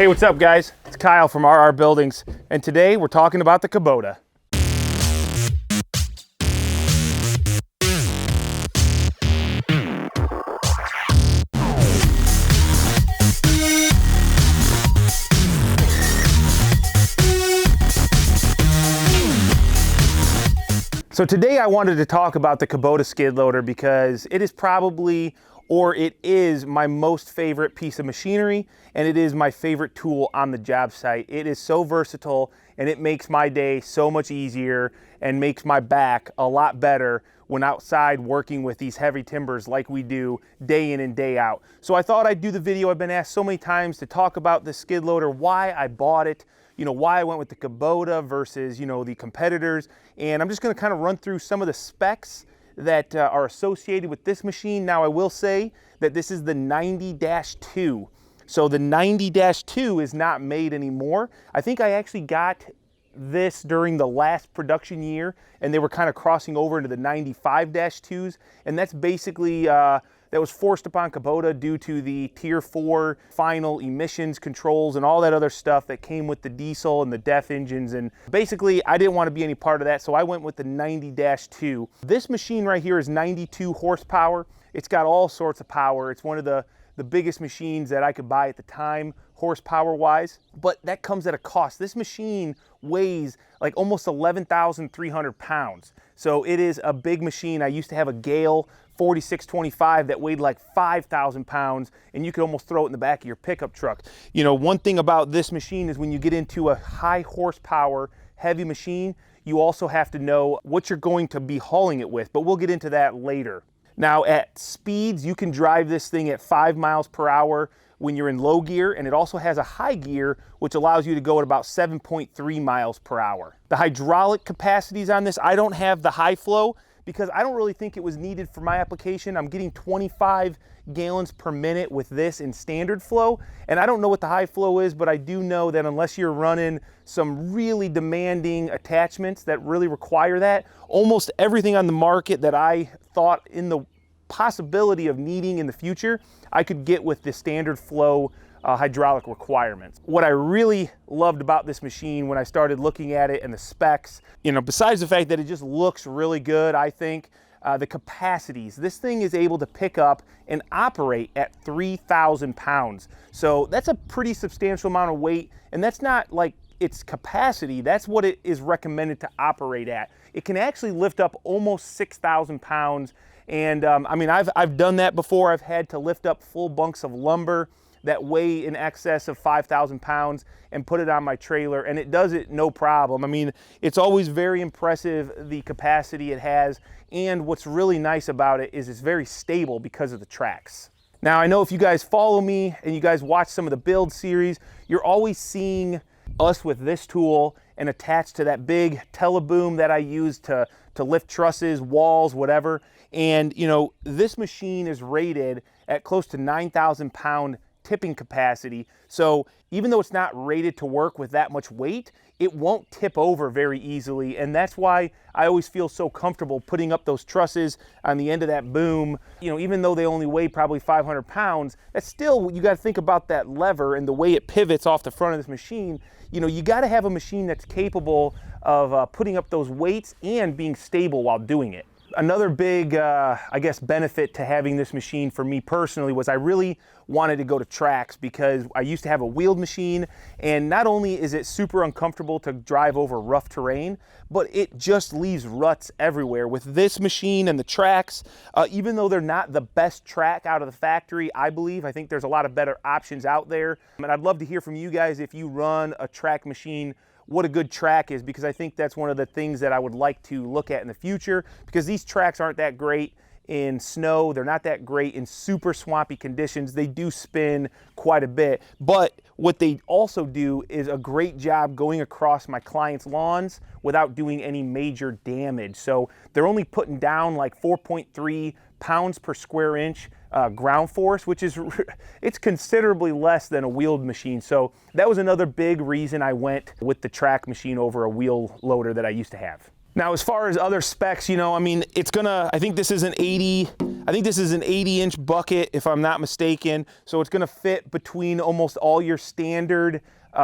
Hey, what's up guys? It's Kyle from RR Buildings, and today we're talking about the Kubota. So today I wanted to talk about the Kubota skid loader because it is probably, or it is my most favorite piece of machinery, and it is my favorite tool on the job site. It is so versatile and it makes my day so much easier and makes my back a lot better when outside working with these heavy timbers like we do day in and day out. So I thought I'd do the video. I've been asked so many times to talk about the skid loader, why I bought it, why I went with the Kubota versus, the competitors. And I'm just gonna kind of run through some of the specs that are associated with this machine. Now I will say that this is the 90-2. So the 90-2 is not made anymore. I think I actually got this during the last production year, and they were kind of crossing over into the 95-2s. And that's basically, that was forced upon Kubota due to the Tier 4 final emissions controls and all that other stuff that came with the diesel and the DEF engines. And basically, I didn't want to be any part of that, so I went with the 90-2. This machine right here is 92 horsepower. It's got all sorts of power. It's one of the biggest machines that I could buy at the time, horsepower-wise, but that comes at a cost. This machine weighs like almost 11,300 pounds. So it is a big machine. I used to have a Gale 4625 that weighed like 5,000 pounds, and you could almost throw it in the back of your pickup truck. One thing about this machine is when you get into a high horsepower, heavy machine, you also have to know what you're going to be hauling it with, but we'll get into that later. Now at speeds, you can drive this thing at 5 miles per hour when you're in low gear, and it also has a high gear, which allows you to go at about 7.3 miles per hour. The hydraulic capacities on this, I don't have the high flow because I don't really think it was needed for my application. I'm getting 25 gallons per minute with this in standard flow, and I don't know what the high flow is, but I do know that unless you're running some really demanding attachments that really require that, almost everything on the market that I thought in the possibility of needing in the future, I could get with the standard flow hydraulic requirements. What I really loved about this machine when I started looking at it and the specs, besides the fact that it just looks really good, I think, the capacities. This thing is able to pick up and operate at 3,000 pounds. So that's a pretty substantial amount of weight, and that's not like its capacity, that's what it is recommended to operate at. It can actually lift up almost 6,000 pounds. And I've done that before. I've had to lift up full bunks of lumber that weigh in excess of 5,000 pounds and put it on my trailer, and it does it no problem. It's always very impressive, the capacity it has, and what's really nice about it is it's very stable because of the tracks. Now, I know if you guys follow me and you guys watch some of the build series, you're always seeing us with this tool and attached to that big teleboom that I use to lift trusses, walls, whatever. And this machine is rated at close to 9,000 pound tipping capacity. So even though it's not rated to work with that much weight, it won't tip over very easily. And that's why I always feel so comfortable putting up those trusses on the end of that boom. Even though they only weigh probably 500 pounds, that's still, you got to think about that lever and the way it pivots off the front of this machine. You got to have a machine that's capable of putting up those weights and being stable while doing it. Another big, benefit to having this machine for me personally was I really wanted to go to tracks because I used to have a wheeled machine, and not only is it super uncomfortable to drive over rough terrain, but it just leaves ruts everywhere. With this machine and the tracks, even though they're not the best track out of the factory, I think there's a lot of better options out there. And I'd love to hear from you guys if you run a track machine, what a good track is, because I think that's one of the things that I would like to look at in the future, because these tracks aren't that great in snow. They're not that great in super swampy conditions. They do spin quite a bit, but what they also do is a great job going across my clients' lawns without doing any major damage. So they're only putting down like 4.3 pounds per square inch ground force, which is, it's considerably less than a wheeled machine. So that was another big reason I went with the track machine over a wheel loader that I used to have. Now, as far as other specs, I think this is an 80 I think this is an 80-inch bucket, if I'm not mistaken. So it's gonna fit between almost all your standard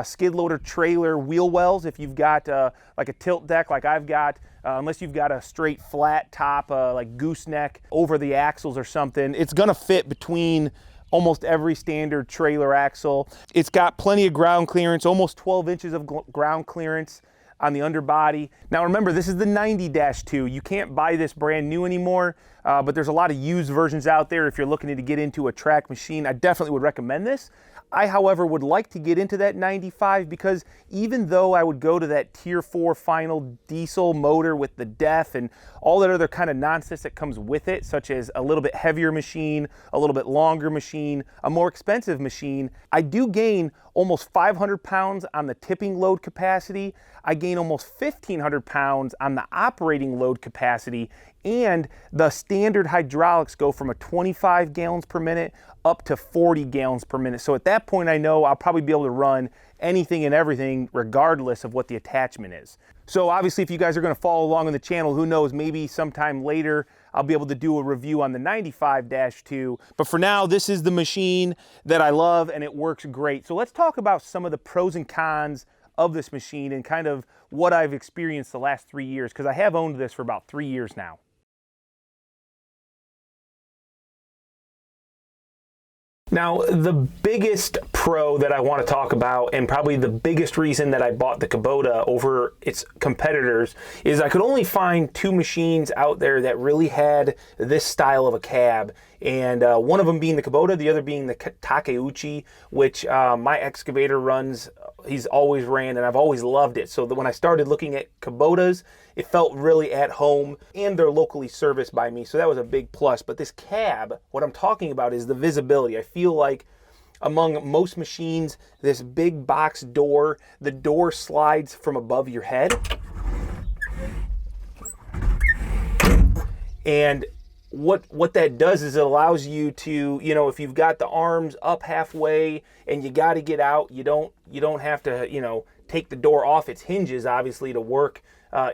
skid loader trailer wheel wells. If you've got like a tilt deck like I've got, unless you've got a straight flat top like gooseneck over the axles or something, it's gonna fit between almost every standard trailer axle. It's got plenty of ground clearance, almost 12 inches of ground clearance on the underbody. Now remember, this is the 90-2. You can't buy this brand new anymore, but there's a lot of used versions out there. If you're looking to get into a track machine, I definitely would recommend this. I, however, would like to get into that 95 because even though I would go to that Tier 4 final diesel motor with the DEF and all that other kind of nonsense that comes with it, such as a little bit heavier machine, a little bit longer machine, a more expensive machine, I do gain almost 500 pounds on the tipping load capacity. I gain almost 1,500 pounds on the operating load capacity, and the standard hydraulics go from a 25 gallons per minute up to 40 gallons per minute. So at that point, I know I'll probably be able to run anything and everything regardless of what the attachment is. So obviously, if you guys are gonna follow along on the channel, who knows, maybe sometime later, I'll be able to do a review on the 95-2. But for now, this is the machine that I love and it works great. So let's talk about some of the pros and cons of this machine and kind of what I've experienced the last 3 years, because I have owned this for about 3 years now. Now, the biggest pro that I want to talk about, and probably the biggest reason that I bought the Kubota over its competitors, is I could only find 2 machines out there that really had this style of a cab. And one of them being the Kubota, the other being the Takeuchi, which my excavator runs. He's always ran, and I've always loved it. So that when I started looking at Kubotas, it felt really at home, and they're locally serviced by me. So that was a big plus. But this cab, what I'm talking about is the visibility. I feel like among most machines, this big box door, the door slides from above your head. And what that does is it allows you to, you know, if you've got the arms up halfway and you got to get out, you don't have to, you know, take the door off its hinges, obviously, to work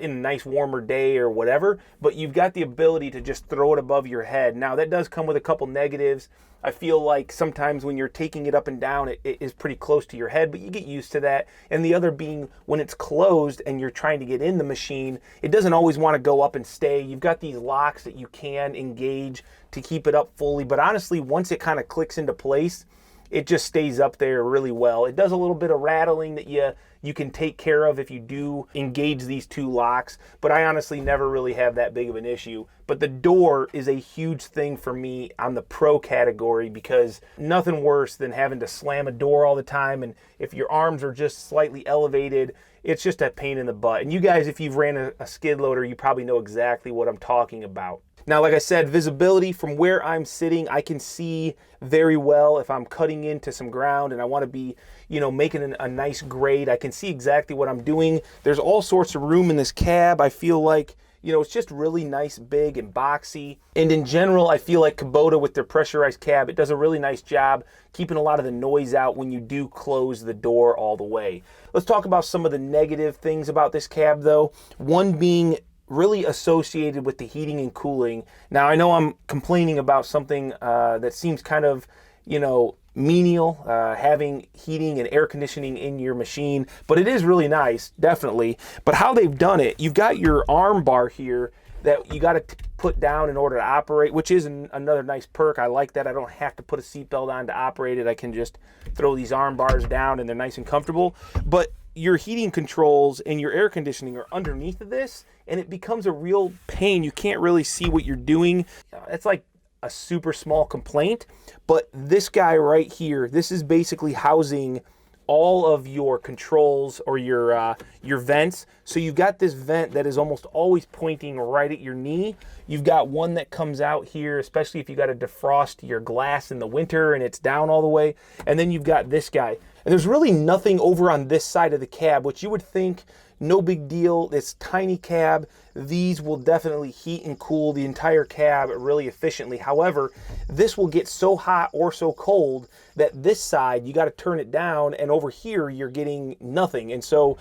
in a nice warmer day or whatever, but you've got the ability to just throw it above your head. Now that does come with a couple negatives. I feel like sometimes when you're taking it up and down, it is pretty close to your head, but you get used to that. And the other being when it's closed and you're trying to get in the machine, it doesn't always want to go up and stay. You've got these locks that you can engage to keep it up fully, but honestly, once it kind of clicks into place, it just stays up there really well. It does a little bit of rattling that you can take care of if you do engage these 2 locks, but I honestly never really have that big of an issue. But the door is a huge thing for me on the pro category, because nothing worse than having to slam a door all the time, and if your arms are just slightly elevated, it's just a pain in the butt. And you guys, if you've ran a skid loader, you probably know exactly what I'm talking about. Now, like I said, visibility from where I'm sitting, I can see very well if I'm cutting into some ground and I want to be, you know, making a nice grade. I can see exactly what I'm doing. There's all sorts of room in this cab. I feel like, you know, it's just really nice, big and boxy. And in general, I feel like Kubota with their pressurized cab, it does a really nice job keeping a lot of the noise out when you do close the door all the way. Let's talk about some of the negative things about this cab though. One being really associated with the heating and cooling. Now, I know I'm complaining about something that seems kind of, you know, menial, having heating and air conditioning in your machine, but it is really nice, definitely. But how they've done it, you've got your arm bar here that you got to put down in order to operate, which is another nice perk. I like that. I don't have to put a seatbelt on to operate it. I can just throw these arm bars down and they're nice and comfortable. But your heating controls and your air conditioning are underneath of this, and it becomes a real pain. You can't really see what you're doing. It's like a super small complaint, but this guy right here, this is basically housing all of your controls or your vents. So you've got this vent that is almost always pointing right at your knee. You've got one that comes out here, especially if you got to defrost your glass in the winter and it's down all the way. And then you've got this guy. And there's really nothing over on this side of the cab, which you would think, no big deal. This tiny cab, these will definitely heat and cool the entire cab really efficiently. However, this will get so hot or so cold that this side, you got to turn it down, and over here, you're getting nothing. And so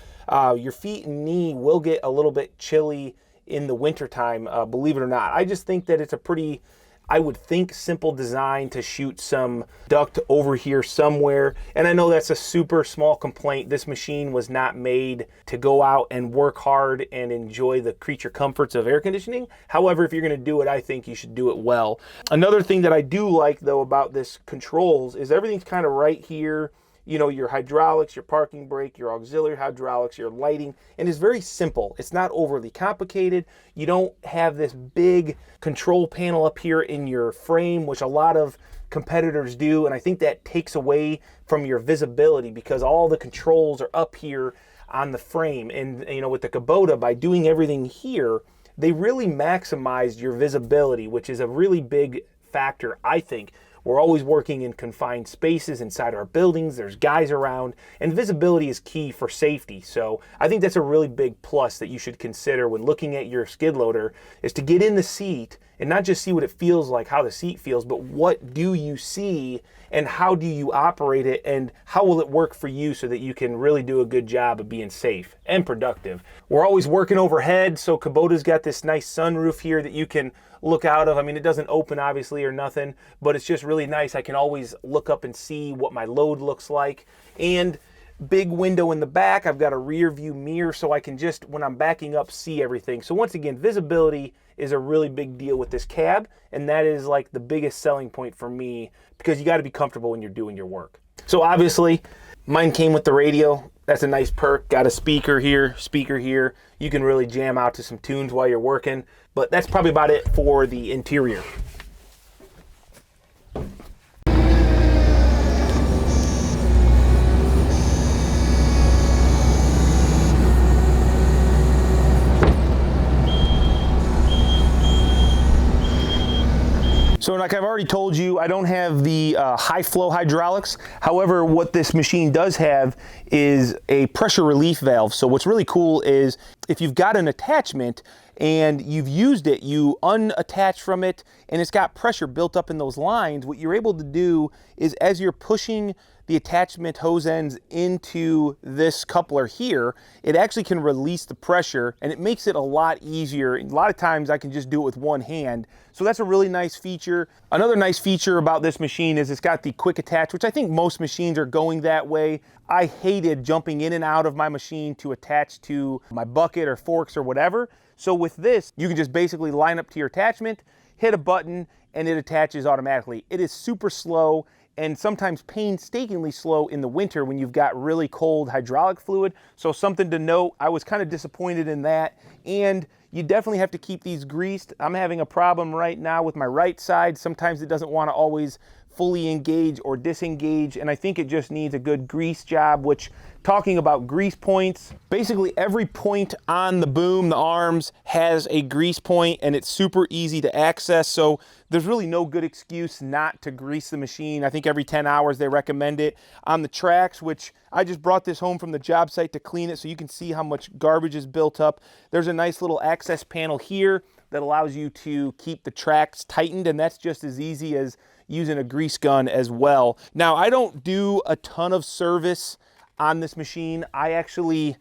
your feet and knee will get a little bit chilly in the wintertime, believe it or not. I just think that it's a pretty I would think simple design to shoot some duct over here somewhere. And I know that's a super small complaint. This machine was not made to go out and work hard and enjoy the creature comforts of air conditioning. However, if you're gonna do it, I think you should do it well. Another thing that I do like though about this controls is everything's kind of right here. You know, your hydraulics, your parking brake, your auxiliary hydraulics, your lighting, and it's very simple. It's not overly complicated. You don't have this big control panel up here in your frame, which a lot of competitors do, and I think that takes away from your visibility because all the controls are up here on the frame. And you know, with the Kubota, by doing everything here, they really maximized your visibility, which is a really big factor, I think. We're always working in confined spaces inside our buildings. There's guys around, and visibility is key for safety. So I think that's a really big plus that you should consider when looking at your skid loader, is to get in the seat and not just see what it feels like, how the seat feels, but what do you see and how do you operate it and how will it work for you so that you can really do a good job of being safe and productive. We're always working overhead, so Kubota's got this nice sunroof here that you can look out of. I mean, it doesn't open obviously or nothing, but it's just really nice. I can always look up and see what my load looks like. And big window in the back. I've got a rear view mirror so I can just, when I'm backing up, see everything. So once again, visibility is a really big deal with this cab, and that is like the biggest selling point for me because you got to be comfortable when you're doing your work. So obviously mine came with the radio. That's a nice perk. Got a speaker here, speaker here. You can really jam out to some tunes while you're working, but that's probably about it for the interior. So like I've already told you, I don't have the high flow hydraulics. However, what this machine does have is a pressure relief valve. So what's really cool is if you've got an attachment and you've used it, you unattach from it and it's got pressure built up in those lines, what you're able to do is as you're pushing the attachment hose ends into this coupler here, it actually can release the pressure and it makes it a lot easier. A lot of times I can just do it with one hand. So that's a really nice feature. Another nice feature about this machine is it's got the quick attach, which I think most machines are going that way. I hated jumping in and out of my machine to attach to my bucket or forks or whatever. So with this, you can just basically line up to your attachment, hit a button, and it attaches automatically. It is super slow and sometimes painstakingly slow in the winter when you've got really cold hydraulic fluid. So something to note, I was kind of disappointed in that. And you definitely have to keep these greased. I'm having a problem right now with my right side. Sometimes it doesn't want to always fully engage or disengage, and I think it just needs a good grease job, which, talking about grease points, basically every point on the boom, the arms, has a grease point and it's super easy to access, so there's really no good excuse not to grease the machine. I think every 10 hours they recommend it. On the tracks, which I just brought this home from the job site to clean it so you can see how much garbage is built up. There's a nice little access panel here that allows you to keep the tracks tightened, and that's just as easy as using a grease gun as well. Now, I don't do a ton of service on this machine. I actually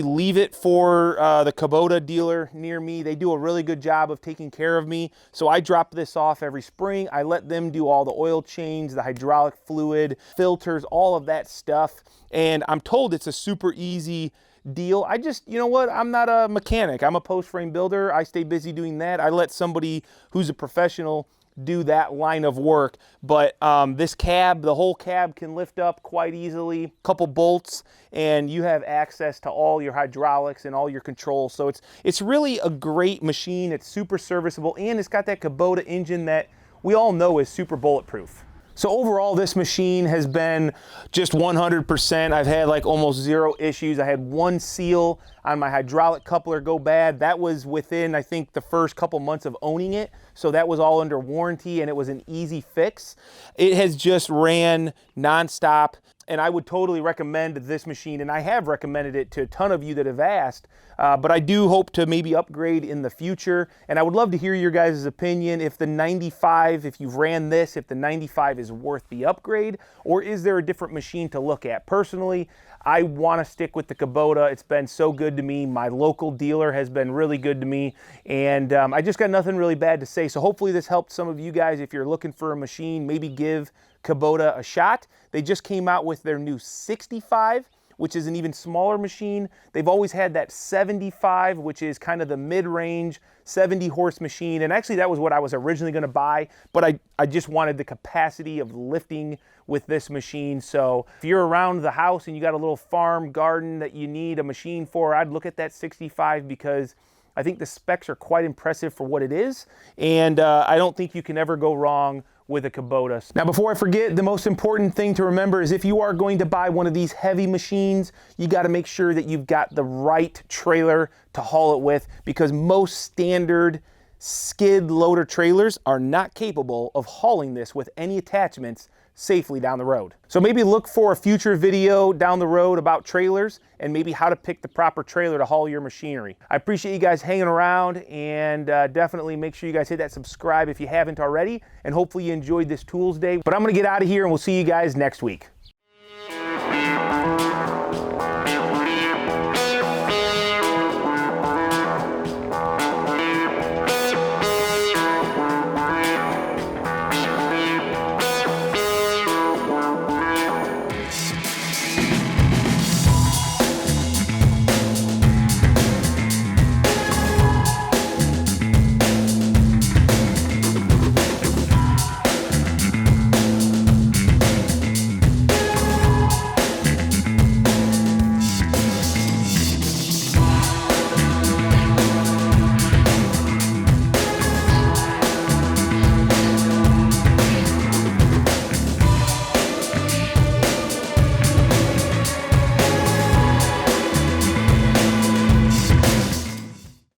leave it for the Kubota dealer near me. They do a really good job of taking care of me. So I drop this off every spring. I let them do all the oil change, the hydraulic fluid, filters, all of that stuff. And I'm told it's a super easy deal. I just, you know what, I'm not a mechanic. I'm a post frame builder. I stay busy doing that. I let somebody who's a professional do that line of work. But this cab, the whole cab can lift up quite easily, couple bolts, and you have access to all your hydraulics and all your controls. So it's really a great machine. It's super serviceable, and it's got that Kubota engine that we all know is super bulletproof. So overall, this machine has been just 100%. I've had like almost zero issues. I had one seal on my hydraulic coupler go bad. That was within, I think, the first couple months of owning it. So that was all under warranty and it was an easy fix. It has just ran nonstop. and I would totally recommend this machine, and I have recommended it to a ton of you that have asked, but I do hope to maybe upgrade in the future, and I would love to hear your guys' opinion if the 95, if you've ran this, if the 95 is worth the upgrade, or is there a different machine to look at? Personally, I want to stick with the Kubota. It's been so good to me. My local dealer has been really good to me, and I just got nothing really bad to say. So hopefully this helped some of you guys. If you're looking for a machine, maybe give Kubota a shot. They just came out with their new 65, which is an even smaller machine. They've always had that 75, which is kind of the mid-range 70 horse machine. And actually that was what I was originally gonna buy, but I just wanted the capacity of lifting with this machine. So if you're around the house and you got a little farm garden that you need a machine for, I'd look at that 65 because I think the specs are quite impressive for what it is. And I don't think you can ever go wrong with a Kubota. Now, before I forget, the most important thing to remember is if you are going to buy one of these heavy machines, you got to make sure that you've got the right trailer to haul it with, because most standard skid loader trailers are not capable of hauling this with any attachments safely down the road. So maybe look for a future video down the road about trailers and maybe how to pick the proper trailer to haul your machinery. I appreciate you guys hanging around, and definitely make sure you guys hit that subscribe if you haven't already, and hopefully you enjoyed this Toolsday. But I'm gonna get out of here and we'll see you guys next week.